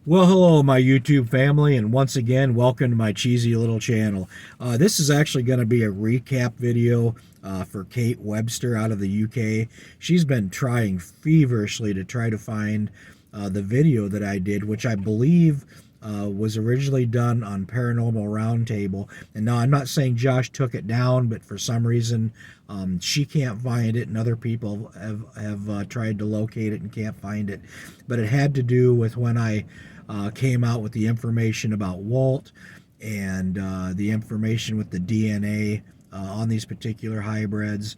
Well, hello, my YouTube family, and once again, welcome to my cheesy little channel. This is actually going to be a recap video for Kate Webster out of the UK. She's been trying feverishly to try to find the video that I did, which I believe was originally done on Paranormal Roundtable. And now I'm not saying Josh took it down, but for some reason she can't find it, and other people have tried to locate it and can't find it. But it had to do with when I came out with the information about Walt and the information with the DNA on these particular hybrids,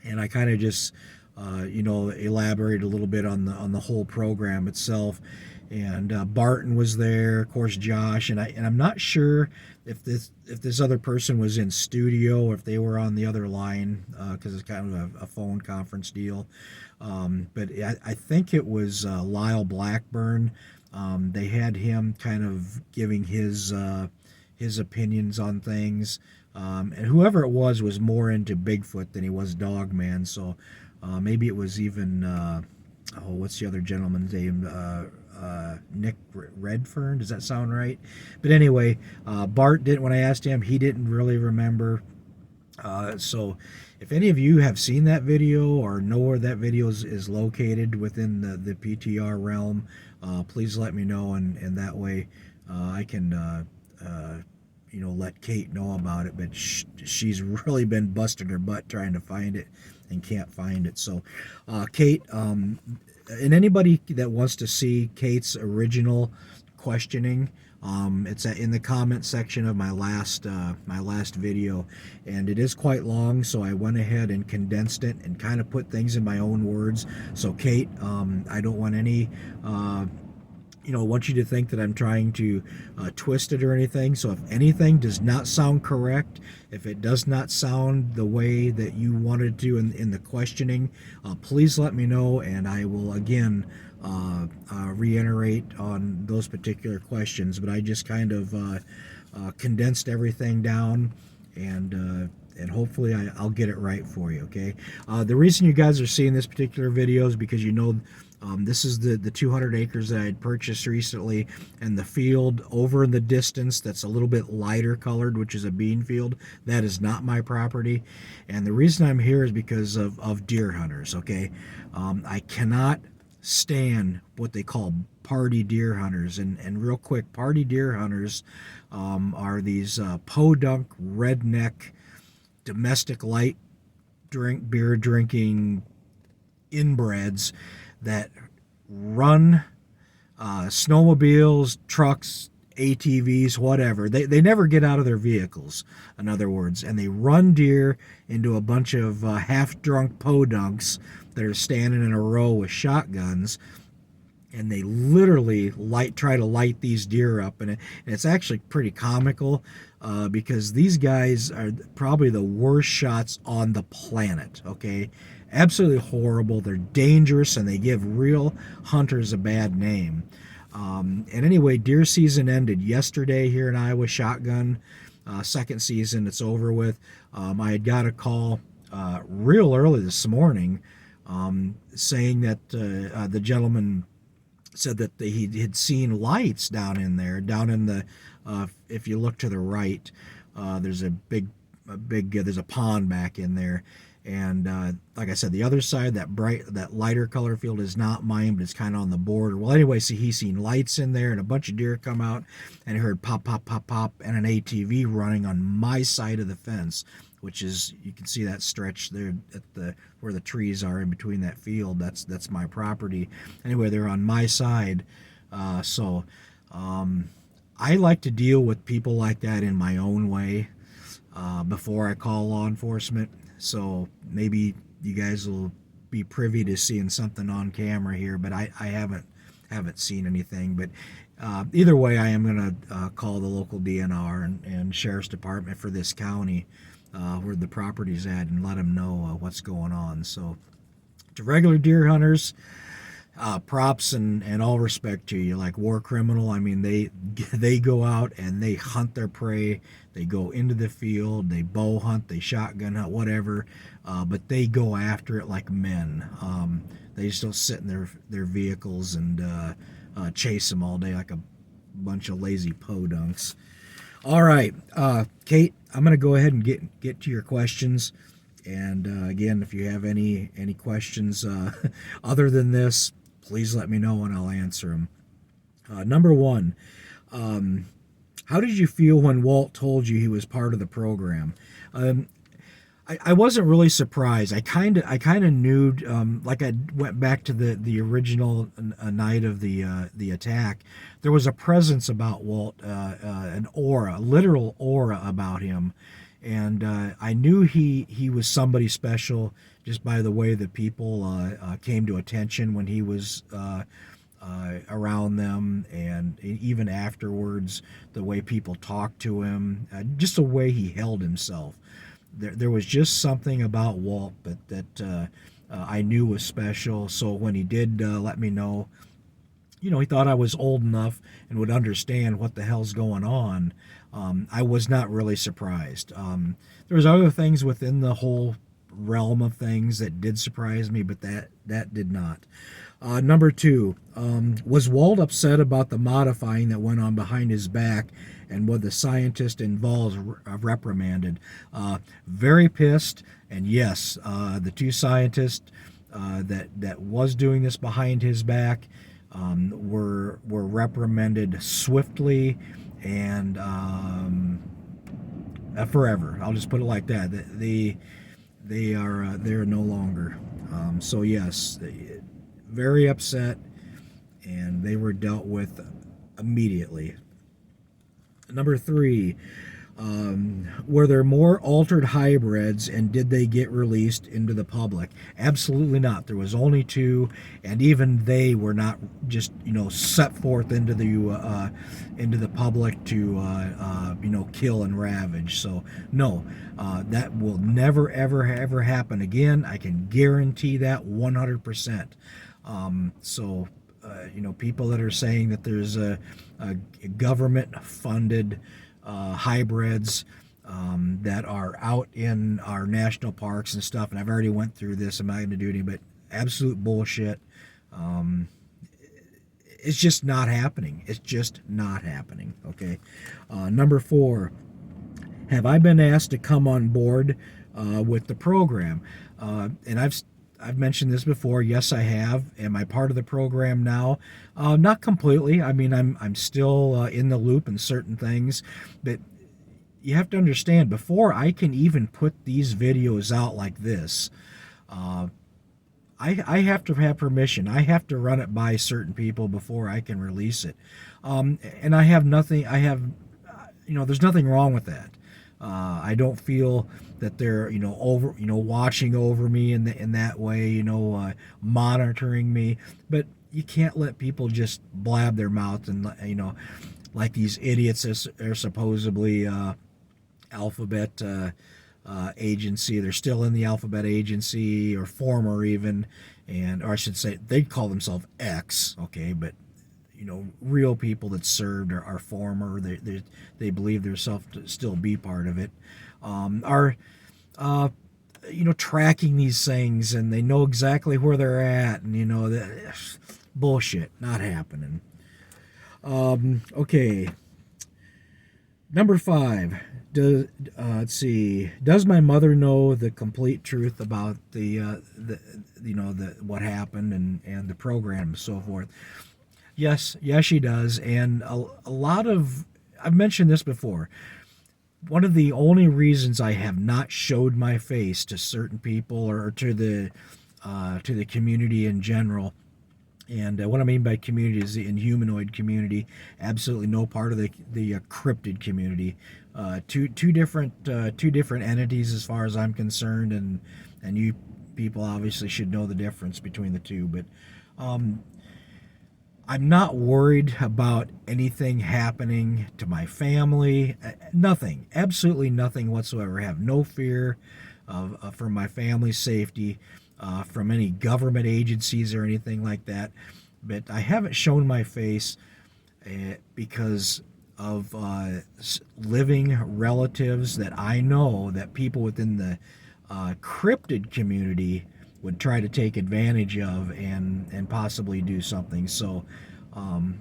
and I kind of just elaborate a little bit on the whole program itself. And Barton was there, of course, Josh, and I'm not sure if this other person was in studio or if they were on the other line because it's kind of a phone conference deal. But I think it was Lyle Blackburn. They had him kind of giving his opinions on things, and whoever it was more into Bigfoot than he was Dogman. So maybe it was even what's the other gentleman's name? Nick Redfern. Does that sound right? But anyway, Bart didn't. When I asked him, he didn't really remember. So if any of you have seen that video or know where that video is located within the PTR realm, please let me know, and that way I can let Kate know about it. But she's really been busting her butt trying to find it and can't find it. So Kate, and anybody that wants to see Kate's original questioning, it's in the comment section of my last video, and it is quite long, so I went ahead and condensed it and kind of put things in my own words. So Kate, I don't want any want you to think that I'm trying to twist it or anything. So if anything does not sound correct, if it does not sound the way that you wanted to in the questioning, please let me know, and I will again reiterate on those particular questions. But I just kind of condensed everything down, and hopefully I'll get it right for you, okay? The reason you guys are seeing this particular video is because this is the 200 acres that I had purchased recently, and the field over in the distance that's a little bit lighter colored, which is a bean field, that is not my property. And the reason I'm here is because of deer hunters, okay? I cannot stand what they call party deer hunters. And real quick, party deer hunters are these podunk, redneck, domestic light beer drinking inbreds that run snowmobiles, trucks, ATVs, whatever. They never get out of their vehicles, in other words, and they run deer into a bunch of half-drunk podunks that are standing in a row with shotguns, and they literally try to light these deer up, and it's actually pretty comical because these guys are probably the worst shots on the planet, okay? Absolutely horrible. They're dangerous, and they give real hunters a bad name. And anyway, deer season ended yesterday here in Iowa, shotgun. Second season, it's over with. I had got a call real early this morning saying that the gentleman said that he had seen lights down in the if you look to the right, there's a big there's a pond back in there. And like I said, the other side, that lighter color field is not mine, but it's kind of on the border. Well, anyway, so he's seen lights in there, and a bunch of deer come out, and he heard pop, pop, pop, pop, and an ATV running on my side of the fence, which is, you can see that stretch there at where the trees are in between that field. That's my property. Anyway, they're on my side, so I like to deal with people like that in my own way before I call law enforcement. So maybe you guys will be privy to seeing something on camera here, but I haven't seen anything. But either way, I am going to call the local DNR and Sheriff's Department for this county where the property's at, and let them know what's going on. So to regular deer hunters, props and all respect to you. Like war criminal, I mean, they go out and they hunt their prey. They go into the field, they bow hunt, they shotgun hunt, whatever, but they go after it like men. They just don't sit in their vehicles and chase them all day like a bunch of lazy podunks. All right, Kate, I'm going to go ahead and get to your questions. And again, if you have any questions other than this, please let me know and I'll answer them. Number one, how did you feel when Walt told you he was part of the program? I wasn't really surprised. I kind of knew, like I went back to the original night of the attack. There was a presence about Walt, an aura, a literal aura about him, and I knew he was somebody special just by the way that people came to attention when he was around them, and even afterwards, the way people talked to him, just the way he held himself. There was just something about Walt that I knew was special. So when he did let me know, he thought I was old enough and would understand what the hell's going on, I was not really surprised. There was other things within the whole realm of things that did surprise me, but that did not. Number two, was Walt upset about the modifying that went on behind his back and what the scientist involved reprimanded? Very pissed, and yes, the two scientists that was doing this behind his back were reprimanded swiftly and forever. I'll just put it like that. They're no longer. So yes, very upset, and they were dealt with immediately. Number three, were there more altered hybrids, and did they get released into the public? Absolutely not. There was only two, and even they were not just set forth into the public to kill and ravage. So no, that will never ever happen again. I can guarantee that 100%. People that are saying that there's a government-funded hybrids that are out in our national parks and stuff, and I've already went through this. I'm not going to do any, but absolute bullshit. It's just not happening. It's just not happening. Okay. Number four, have I been asked to come on board with the program? And I've mentioned this before. Yes, I have. Am I part of the program now? Not completely. I mean, I'm still in the loop in certain things, but you have to understand, before I can even put these videos out like this, I have to have permission. I have to run it by certain people before I can release it. And I have nothing. There's nothing wrong with that. I don't feel that they're watching over me in that way, monitoring me. But you can't let people just blab their mouth and like these idiots are supposedly Alphabet agency. They're still in the Alphabet agency, or former even, or I should say they call themselves X. Okay, but real people that served are former. They believe themselves to still be part of it. Are tracking these things, and they know exactly where they're at, and that bullshit, not happening. Okay. Number five. Let's see. Does my mother know the complete truth about the what happened and the program and so forth? Yes, she does. And a lot of, I've mentioned this before, one of the only reasons I have not showed my face to certain people or to the community in general, and what I mean by community is the inhumanoid community, absolutely no part of the cryptid community. Two different entities as far as I'm concerned, and you people obviously should know the difference between the two, but I'm not worried about anything happening to my family. Nothing. Absolutely nothing whatsoever. I have no fear for my family's safety from any government agencies or anything like that. But I haven't shown my face because of living relatives that I know that people within the cryptid community would try to take advantage of and possibly do something. So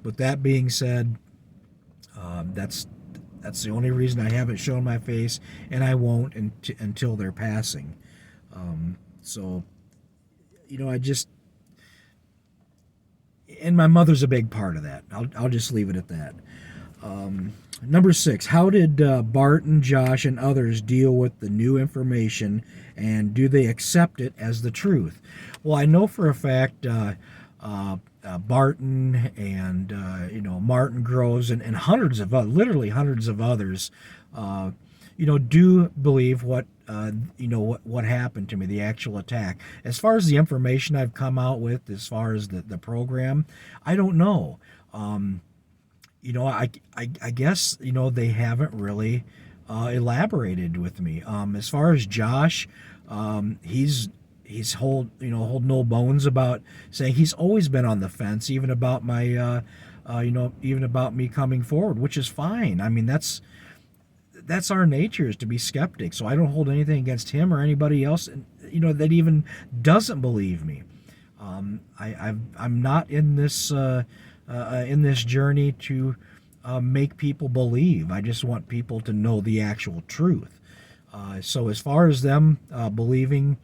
With that being said, that's the only reason I haven't shown my face, and I won't until they're passing. So, I just, and my mother's a big part of that. I'll just leave it at that. Number 6, how did Barton, Josh, and others deal with the new information, and do they accept it as the truth? Well, I know for a fact Barton and Martin Groves and literally hundreds of others, do believe what happened to me, the actual attack. As far as the information I've come out with, as far as the program, I don't know. I guess they haven't really elaborated with me. As far as Josh, he's hold no bones about saying he's always been on the fence, even about my even about me coming forward, which is fine. I mean, that's our nature, is to be skeptic. So I don't hold anything against him or anybody else, that even doesn't believe me. I'm not in this journey to make people believe. I just want people to know the actual truth. So as far as them believing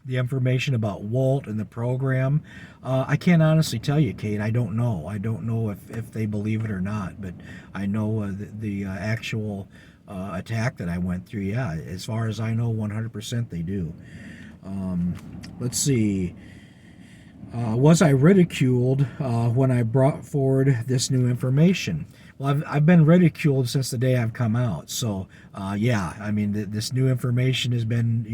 the information about Walt and the program, I can't honestly tell you, Kate. I don't know. I don't know if they believe it or not, but I know the actual attack that I went through, yeah, as far as I know, 100% they do. Let's see. Was I ridiculed when I brought forward this new information? Well, I've been ridiculed since the day I've come out. So, yeah, I mean, this new information has been,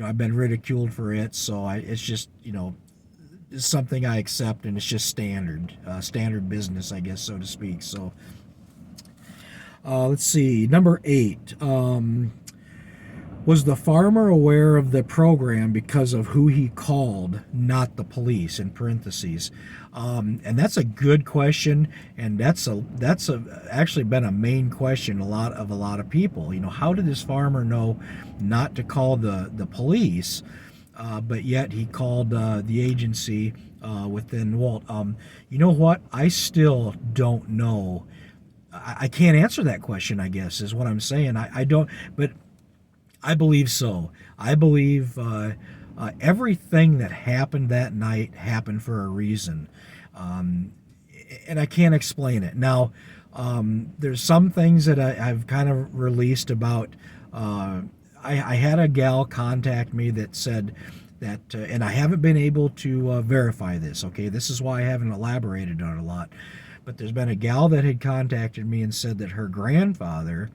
I've been ridiculed for it. So it's just, it's something I accept, and it's just standard business, I guess, so to speak. So, let's see. Number 8. Was the farmer aware of the program because of who he called, not the police, in parentheses? And that's a good question, and that's actually been a main question a lot of people. How did this farmer know not to call the police, but yet he called the agency within Walt? You know what? I still don't know. I can't answer that question, I guess, is what I'm saying. I don't, but I believe so. I believe everything that happened that night happened for a reason. And I can't explain it. Now, there's some things that I've kind of released about. I had a gal contact me that said that, and I haven't been able to verify this, okay? This is why I haven't elaborated on it a lot. But there's been a gal that had contacted me and said that her grandfather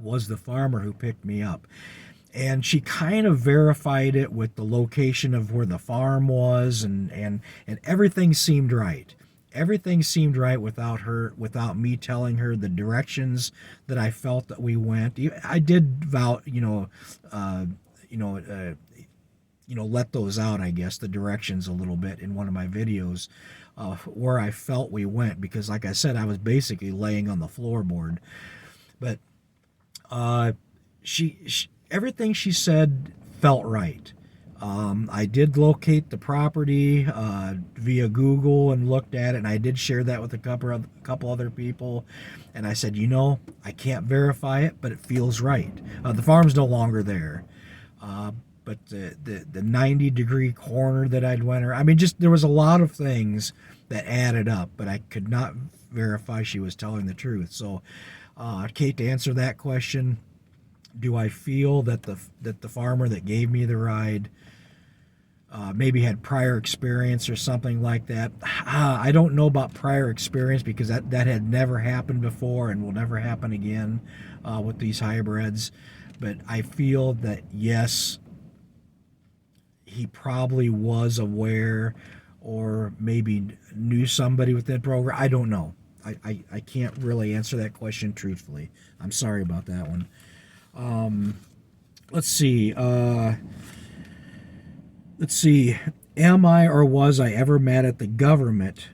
was the farmer who picked me up. And she kind of verified it with the location of where the farm was, and everything seemed right. Everything seemed right without me telling her the directions that I felt that we went. I did let those out, I guess, the directions a little bit in one of my videos, where I felt we went, because like I said, I was basically laying on the floorboard. But she everything she said felt right. I did locate the property via Google and looked at it, and I did share that with a couple other people. And I said, I can't verify it, but it feels right. The farm's no longer there. But the 90-degree corner that I'd went her, I mean, just there was a lot of things that added up, but I could not verify she was telling the truth. So, Kate, to answer that question, do I feel that the farmer that gave me the ride maybe had prior experience or something like that? I don't know about prior experience, because that had never happened before and will never happen again with these hybrids. But I feel that, yes, he probably was aware, or maybe knew somebody within the program. I don't know. I can't really answer that question truthfully. I'm sorry about that one. Let's see. Am I or was I ever mad at the government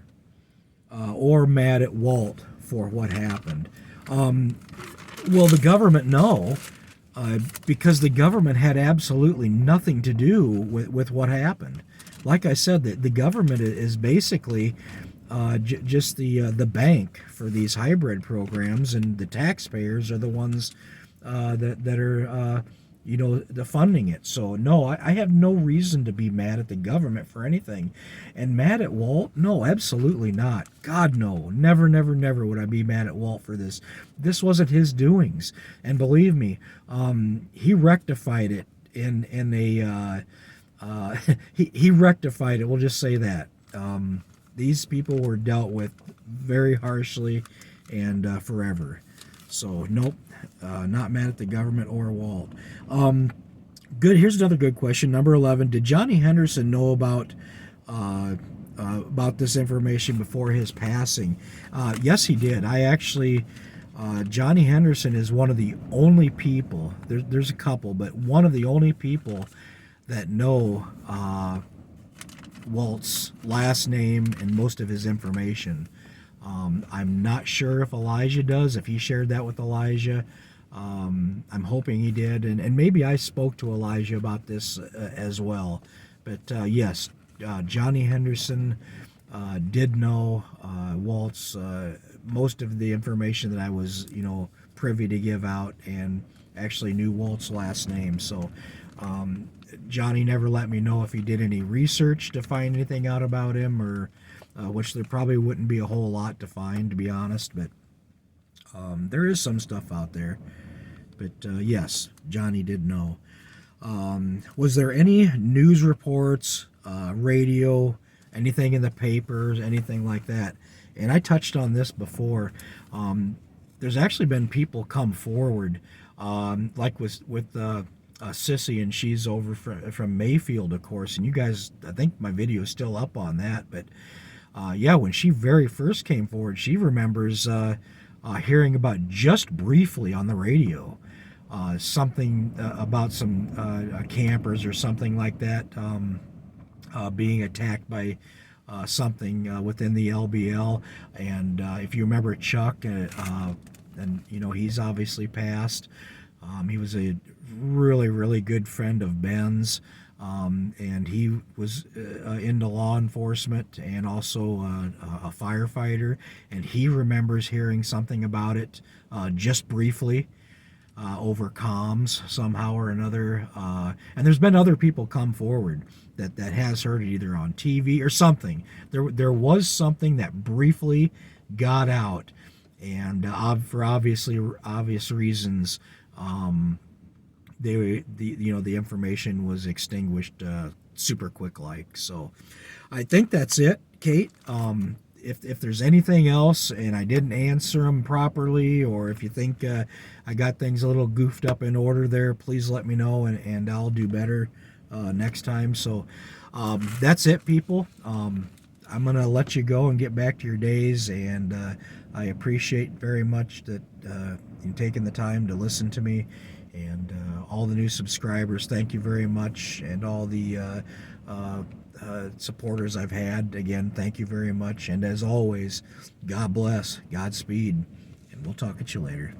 or mad at Walt for what happened? Well, the government, no. Because the government had absolutely nothing to do with what happened. like I said, the government is basically just the bank for these hybrid programs, and the taxpayers are the ones that are the funding it. So no, I have no reason to be mad at the government for anything, and mad at Walt? No, absolutely not. God no, never, never, never would I be mad at Walt for this. This wasn't his doings, and believe me, he rectified it in a he rectified it. We'll just say that. These people were dealt with very harshly and forever. So nope, not mad at the government or Walt. Good. Here's another good question. Number 11. Did Johnny Henderson know about this information before his passing? Yes, he did. I actually. Johnny Henderson is one of the only people. There's a couple, but one of the only people that know Walt's last name and most of his information. I'm not sure if Elijah does, if he shared that with Elijah. I'm hoping he did, and maybe I spoke to Elijah about this as well. But yes, Johnny Henderson did know Walt's most of the information that I was, privy to give out, and actually knew Walt's last name. So Johnny never let me know if he did any research to find anything out about him, or which there probably wouldn't be a whole lot to find, to be honest, but there is some stuff out there. But yes, Johnny did know. Was there any news reports, radio, anything in the papers, anything like that? And I touched on this before. There's actually been people come forward, like with Sissy, and she's over from Mayfield, of course. And you guys, I think my video is still up on that. But yeah, when she very first came forward, she remembers hearing about just briefly on the radio something about some campers or something like that being attacked by something within the LBL. And if you remember Chuck, and he's obviously passed. He was a really, really good friend of Ben's, and he was into law enforcement and also a firefighter, and he remembers hearing something about it just briefly over comms somehow or another. And there's been other people come forward that has heard it either on TV or something. There was something that briefly got out, and for obvious reasons, the information was extinguished super quick like. So I think that's it, Kate. If there's anything else and I didn't answer them properly, or if you think I got things a little goofed up in order there, please let me know, and I'll do better next time. So that's it, people. I'm going to let you go and get back to your days, and I appreciate very much that you taking the time to listen to me, and all the new subscribers, thank you very much, and all the supporters I've had, again, thank you very much, and as always, God bless, Godspeed, and we'll talk at you later.